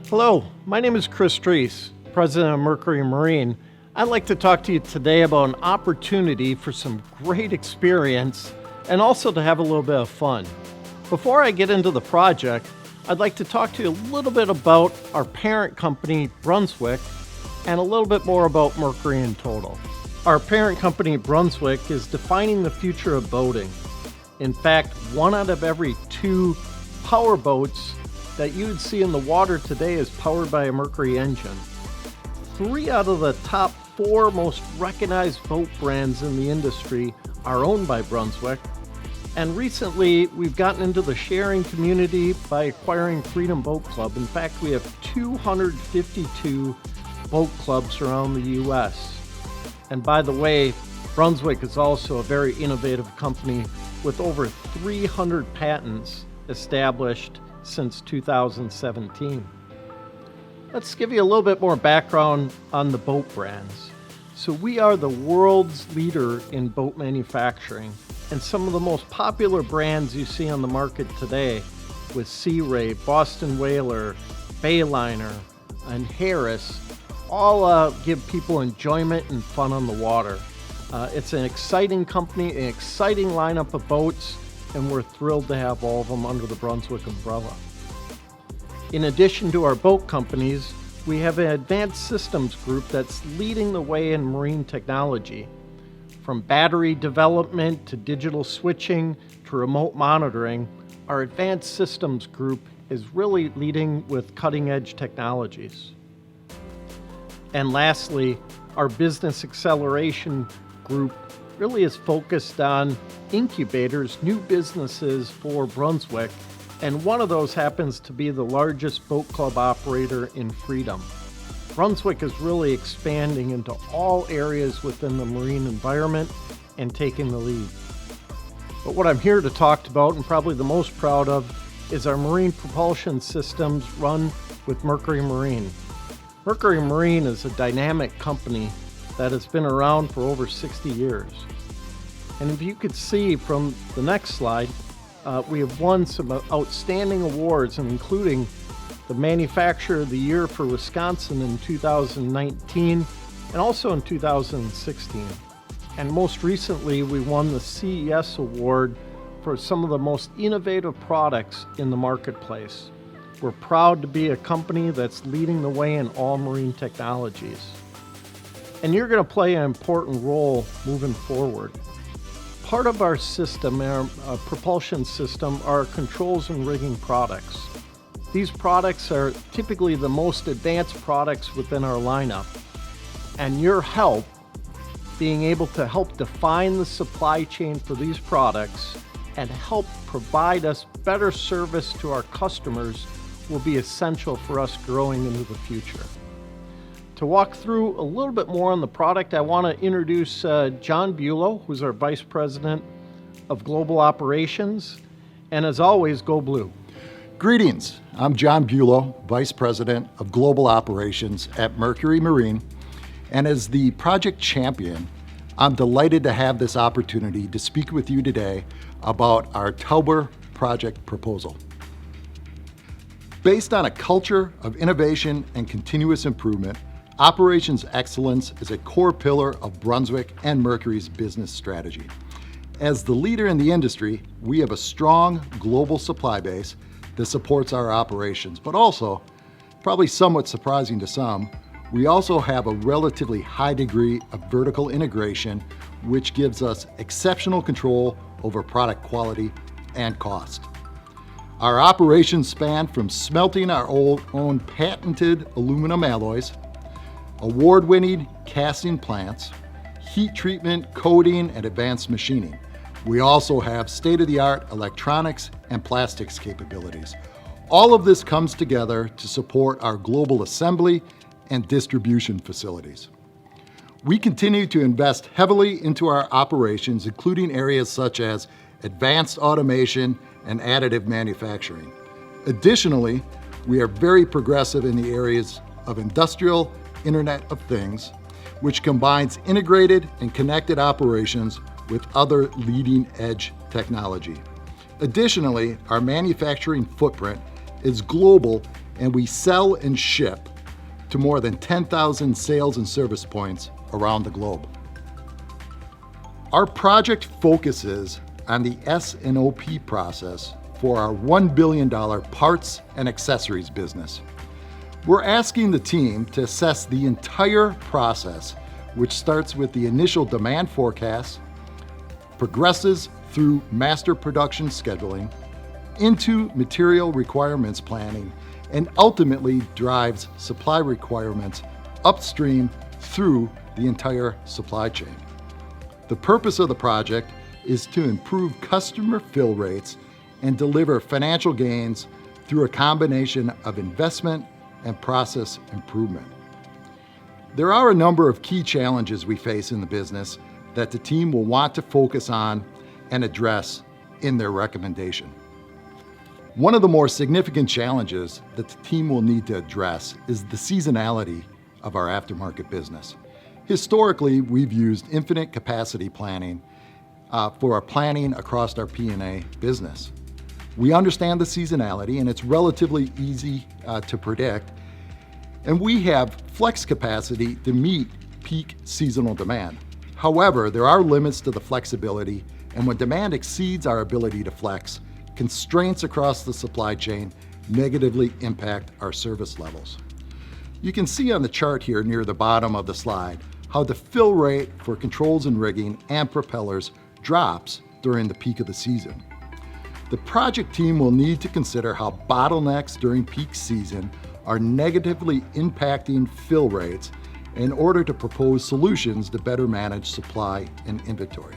Hello, my name is Chris Treese, President of Mercury Marine. I'd like to talk to you today about an opportunity for some great experience and also to have a little bit of fun. Before I get into the project, I'd like to talk to you a little bit about our parent company, Brunswick, and a little bit more about Mercury in total. Our parent company, Brunswick, is defining the future of boating. In fact, 1 out of every 2 power boats that you would see in the water today is powered by a Mercury engine. 3 out of the top 4 most recognized boat brands in the industry are owned by Brunswick. And recently, we've gotten into the sharing community by acquiring Freedom Boat Club. In fact, we have 252 boat clubs around the U.S. And by the way, Brunswick is also a very innovative company with over 300 patents established since 2017. Let's give you a little bit more background on the boat brands. So we are the world's leader in boat manufacturing, and some of the most popular brands you see on the market today with Sea Ray, Boston Whaler, Bayliner, and Harris all give people enjoyment and fun on the water. It's an exciting company, an exciting lineup of boats, and we're thrilled to have all of them under the Brunswick umbrella. In addition to our boat companies, we have an advanced systems group that's leading the way in marine technology. From battery development to digital switching to remote monitoring, our advanced systems group is really leading with cutting-edge technologies. And lastly, our business acceleration group really is focused on incubators, new businesses for Brunswick, and one of those happens to be the largest boat club operator in Freedom. Brunswick is really expanding into all areas within the marine environment and taking the lead. But what I'm here to talk about, and probably the most proud of, is our marine propulsion systems run with Mercury Marine. Mercury Marine is a dynamic company that has been around for over 60 years. And if you could see from the next slide, we have won some outstanding awards, including the Manufacturer of the Year for Wisconsin in 2019 and also in 2016. And most recently, we won the CES Award for some of the most innovative products in the marketplace. We're proud to be a company that's leading the way in all marine technologies. And you're going to play an important role moving forward. Part of our system, our propulsion system, are controls and rigging products. These products are typically the most advanced products within our lineup. And your help, being able to help define the supply chain for these products and help provide us better service to our customers, will be essential for us growing into the future. To walk through a little bit more on the product, I want to introduce John Bulow, who's our Vice President of Global Operations. And as always, go blue. Greetings, I'm John Bulow, Vice President of Global Operations at Mercury Marine. And as the project champion, I'm delighted to have this opportunity to speak with you today about our Tauber project proposal. Based on a culture of innovation and continuous improvement, operations excellence is a core pillar of Brunswick and Mercury's business strategy. As the leader in the industry, we have a strong global supply base that supports our operations, but also, probably somewhat surprising to some, we also have a relatively high degree of vertical integration, which gives us exceptional control over product quality and cost. Our operations span from smelting our own patented aluminum alloys, award-winning casting plants, heat treatment, coating, and advanced machining. We also have state-of-the-art electronics and plastics capabilities. All of this comes together to support our global assembly and distribution facilities. We continue to invest heavily into our operations, including areas such as advanced automation and additive manufacturing. Additionally, we are very progressive in the areas of industrial Internet of Things, which combines integrated and connected operations with other leading-edge technology. Additionally, our manufacturing footprint is global and we sell and ship to more than 10,000 sales and service points around the globe. Our project focuses on the S&OP process for our $1 billion parts and accessories business. We're asking the team to assess the entire process, which starts with the initial demand forecast, progresses through master production scheduling, into material requirements planning, and ultimately drives supply requirements upstream through the entire supply chain. The purpose of the project is to improve customer fill rates and deliver financial gains through a combination of investment and process improvement. There are a number of key challenges we face in the business that the team will want to focus on and address in their recommendation. One of the more significant challenges that the team will need to address is the seasonality of our aftermarket business. Historically, we've used infinite capacity planning for our planning across our P&A business. We understand the seasonality, and it's relatively easy to predict, and we have flex capacity to meet peak seasonal demand. However, there are limits to the flexibility, and when demand exceeds our ability to flex, constraints across the supply chain negatively impact our service levels. You can see on the chart here near the bottom of the slide how the fill rate for controls and rigging and propellers drops during the peak of the season. The project team will need to consider how bottlenecks during peak season are negatively impacting fill rates in order to propose solutions to better manage supply and inventory.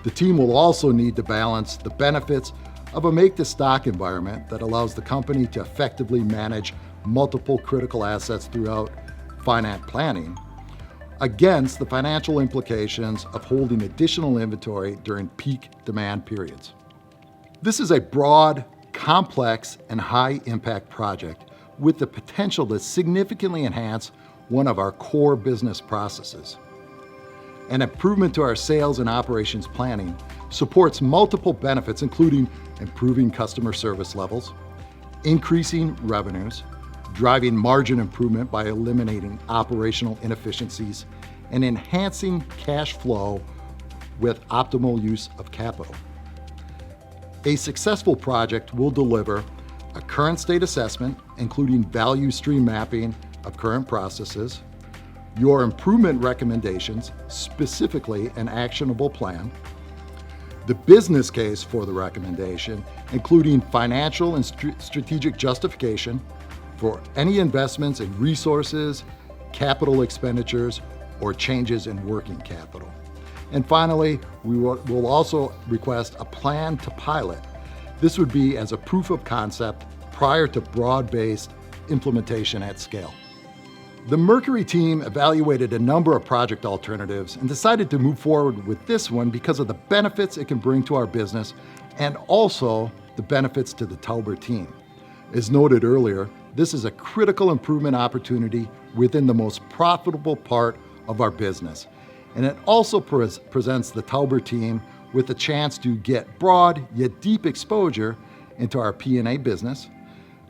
The team will also need to balance the benefits of a make-to-stock environment that allows the company to effectively manage multiple critical assets throughout finance planning against the financial implications of holding additional inventory during peak demand periods. This is a broad, complex, and high-impact project with the potential to significantly enhance one of our core business processes. An improvement to our sales and operations planning supports multiple benefits, including improving customer service levels, increasing revenues, driving margin improvement by eliminating operational inefficiencies, and enhancing cash flow with optimal use of capital. A successful project will deliver a current state assessment, including value stream mapping of current processes, your improvement recommendations, specifically an actionable plan, the business case for the recommendation, including financial and strategic justification for any investments in resources, capital expenditures, or changes in working capital. And finally, we will also request a plan to pilot. This would be as a proof of concept prior to broad-based implementation at scale. The Mercury team evaluated a number of project alternatives and decided to move forward with this one because of the benefits it can bring to our business and also the benefits to the Tauber team. As noted earlier, this is a critical improvement opportunity within the most profitable part of our business. And it also presents the Tauber team with a chance to get broad yet deep exposure into our P&A business.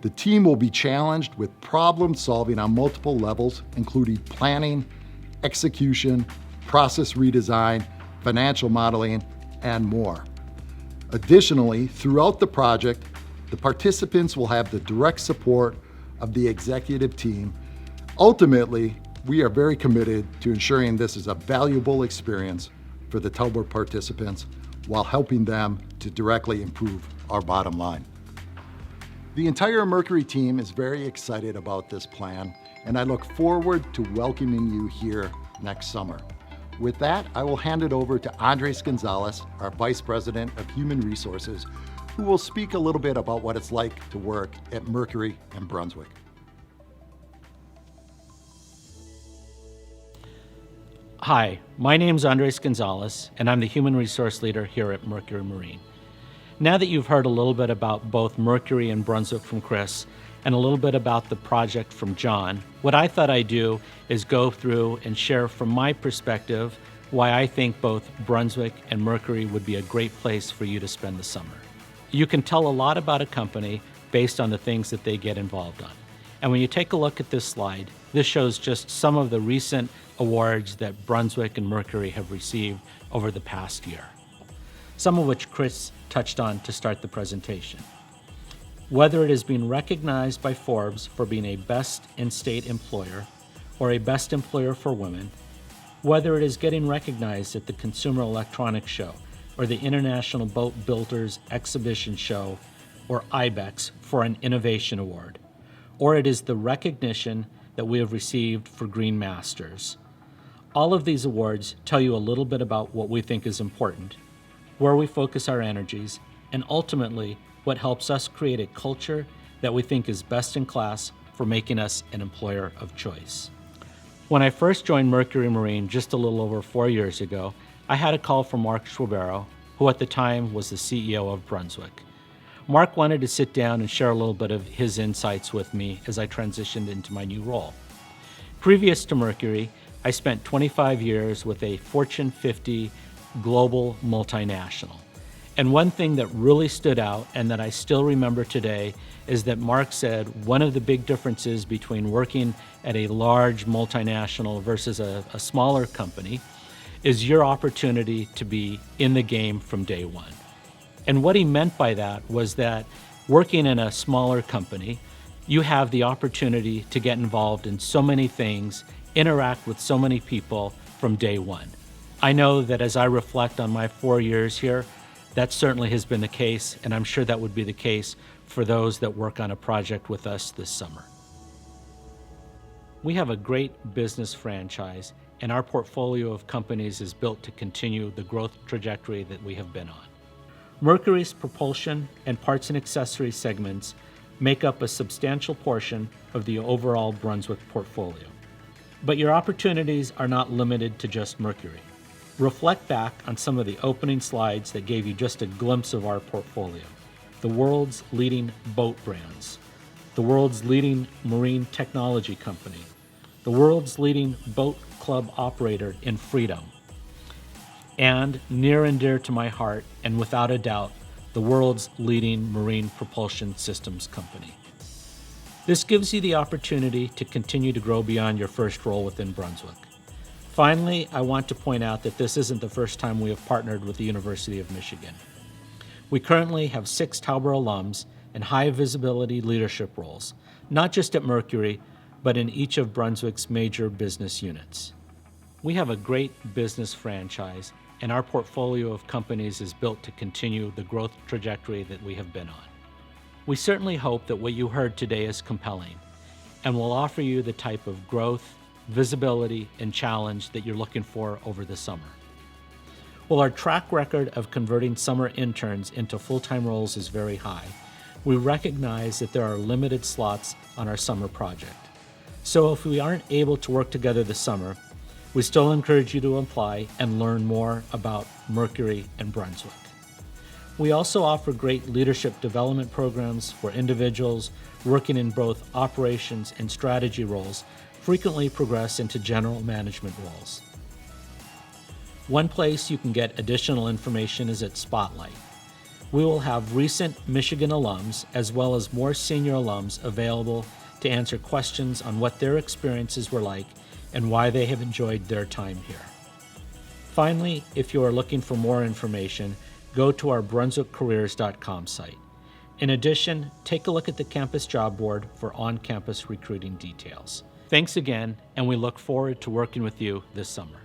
The team will be challenged with problem solving on multiple levels, including planning, execution, process redesign, financial modeling, and more. Additionally, throughout the project, the participants will have the direct support of the executive team. Ultimately, we are very committed to ensuring this is a valuable experience for the Tauber participants while helping them to directly improve our bottom line. The entire Mercury team is very excited about this plan, and I look forward to welcoming you here next summer. With that, I will hand it over to Andres Gonzalez, our Vice President of Human Resources, who will speak a little bit about what it's like to work at Mercury in Brunswick. Hi, my name's Andres Gonzalez, and I'm the Human Resource Leader here at Mercury Marine. Now that you've heard a little bit about both Mercury and Brunswick from Chris, and a little bit about the project from John, what I thought I'd do is go through and share from my perspective why I think both Brunswick and Mercury would be a great place for you to spend the summer. You can tell a lot about a company based on the things that they get involved on. And when you take a look at this slide, this shows just some of the recent awards that Brunswick and Mercury have received over the past year, some of which Chris touched on to start the presentation. Whether it is being recognized by Forbes for being a best in-state employer or a best employer for women, whether it is getting recognized at the Consumer Electronics Show or the International Boat Builders Exhibition Show or IBEX for an Innovation Award, or it is the recognition that we have received for Green Masters. All of these awards tell you a little bit about what we think is important, where we focus our energies, and ultimately what helps us create a culture that we think is best in class for making us an employer of choice. When I first joined Mercury Marine just a little over 4 years ago, I had a call from Mark Schwabero, who at the time was the CEO of Brunswick. Mark wanted to sit down and share a little bit of his insights with me as I transitioned into my new role. Previous to Mercury, I spent 25 years with a Fortune 50 global multinational. And one thing that really stood out and that I still remember today is that Mark said one of the big differences between working at a large multinational versus a smaller company is your opportunity to be in the game from day one. And what he meant by that was that working in a smaller company, you have the opportunity to get involved in so many things, interact with so many people from day one. I know that as I reflect on my 4 years here, that certainly has been the case, and I'm sure that would be the case for those that work on a project with us this summer. We have a great business franchise, and our portfolio of companies is built to continue the growth trajectory that we have been on. Mercury's propulsion and parts and accessories segments make up a substantial portion of the overall Brunswick portfolio. But your opportunities are not limited to just Mercury. Reflect back on some of the opening slides that gave you just a glimpse of our portfolio. The world's leading boat brands, the world's leading marine technology company, the world's leading boat club operator in Freedom, and near and dear to my heart, and without a doubt, the world's leading marine propulsion systems company. This gives you the opportunity to continue to grow beyond your first role within Brunswick. Finally, I want to point out that this isn't the first time we have partnered with the University of Michigan. We currently have 6 Tauber alums in high visibility leadership roles, not just at Mercury, but in each of Brunswick's major business units. We have a great business franchise, and our portfolio of companies is built to continue the growth trajectory that we have been on. We certainly hope that what you heard today is compelling and will offer you the type of growth, visibility, and challenge that you're looking for over the summer. While our track record of converting summer interns into full-time roles is very high, we recognize that there are limited slots on our summer project. So if we aren't able to work together this summer, we still encourage you to apply and learn more about Mercury and Brunswick. We also offer great leadership development programs where individuals working in both operations and strategy roles frequently progress into general management roles. One place you can get additional information is at Spotlight. We will have recent Michigan alums as well as more senior alums available to answer questions on what their experiences were like and why they have enjoyed their time here. Finally, if you are looking for more information, go to our brunswickcareers.com site. In addition, take a look at the campus job board for on-campus recruiting details. Thanks again, and we look forward to working with you this summer.